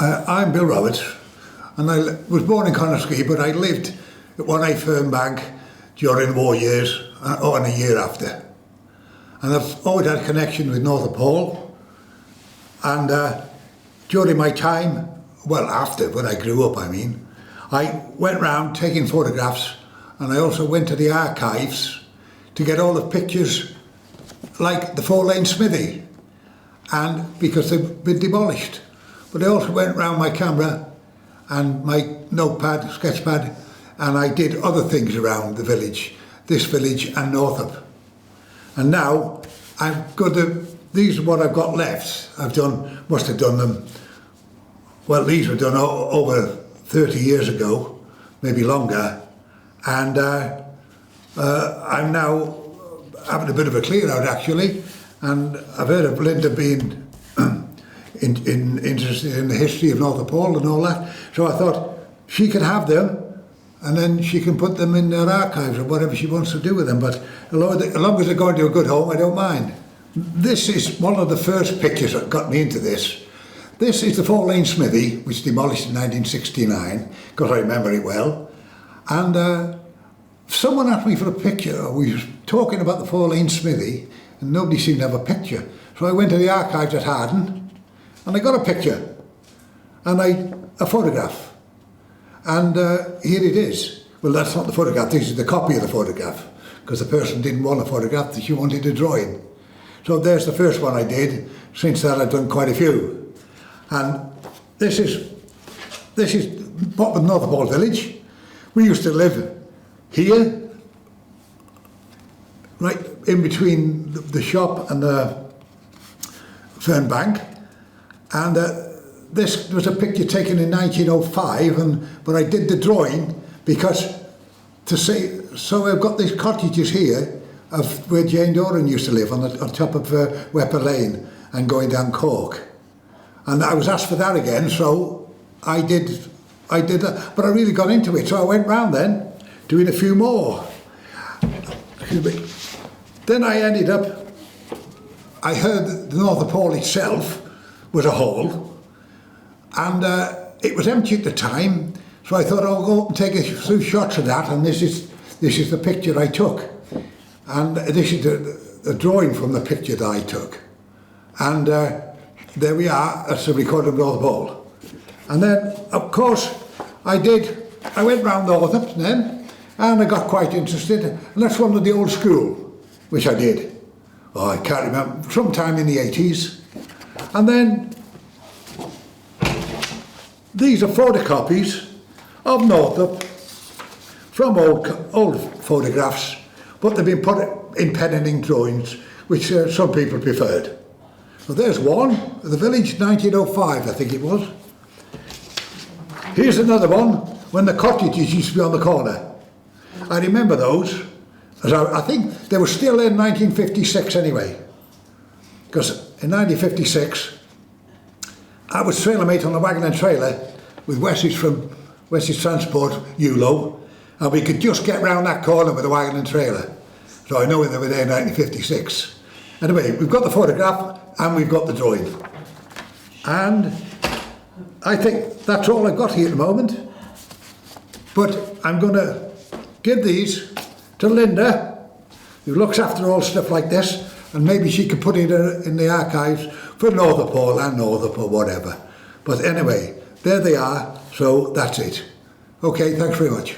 I'm Bill Roberts, and I was born in Connaskee, but I lived at 1A Fernbank during the war years and a year after. And I've always had a connection with Northop Hall, and during my time, well after, when I grew up I went round taking photographs, and I also went to the archives to get all the pictures like the 4-lane smithy, and because they've been demolished. But I also went round my camera and my notepad, sketchpad, and I did other things around the village, this village and Northop. And now I've got these are what I've got left. Must have done them, well, these were done over 30 years ago, maybe longer, and I'm now having a bit of a clear out actually, and I've heard of Linda being interested in the history of Northop Hall and all that, so I thought she could have them and then she can put them in her archives or whatever she wants to do with them, but as long as they're going to a good home, I don't mind. This is one of the first pictures that got me into this. This is the 4-lane smithy, which demolished in 1969, because I remember it well, and someone asked me for a picture. We were talking about the 4-lane smithy and nobody seemed to have a picture, so I went to the archives at Harden and I got a picture and a photograph, and here it is. Well, that's not the photograph, this is the copy of the photograph, because the person didn't want a photograph, she wanted a drawing. So there's the first one I did. Since that I've done quite a few, and this is bottom of Northop Hall village. We used to live here, right in between the shop and the Fernbank, and this was a picture taken in 1905, but I did the drawing because so I've got these cottages here of where Jane Doran used to live on top of Wepper Lane and going down Cork, and I was asked for that again, so I did that, but I really got into it, so I went round then doing a few more. Excuse me. Then I ended up, I heard the Northop Hall itself was a hall, and it was empty at the time, so I thought I'll go up and take a few shots of that, and this is the picture I took, and this is the drawing from the picture that I took, and there we are. That's the recording of Northop Hall. And then of course I went round Northop then, and I got quite interested, and that's one of the old school, which I did. Oh, I can't remember, sometime in the 80s. And then these are photocopies of Northop from old photographs, but they've been put in pen and ink drawings, which some people preferred. So there's one, the village, 1905 I think it was. Here's another one, when the cottages used to be on the corner. I remember those, as I think they were still in 1956 anyway, because in 1956 I was trailer mate on a wagon and trailer with Wessex from Wessex Transport, ULO, and we could just get round that corner with a wagon and trailer. So I know they were there in 1956. Anyway, we've got the photograph and we've got the drawing. And I think that's all I've got here at the moment. But I'm going to give these to Linda, who looks after all stuff like this, and maybe she could put it in the archives for Northop Hall and Northop or whatever. But anyway, there they are, so that's it. Okay, thanks very much.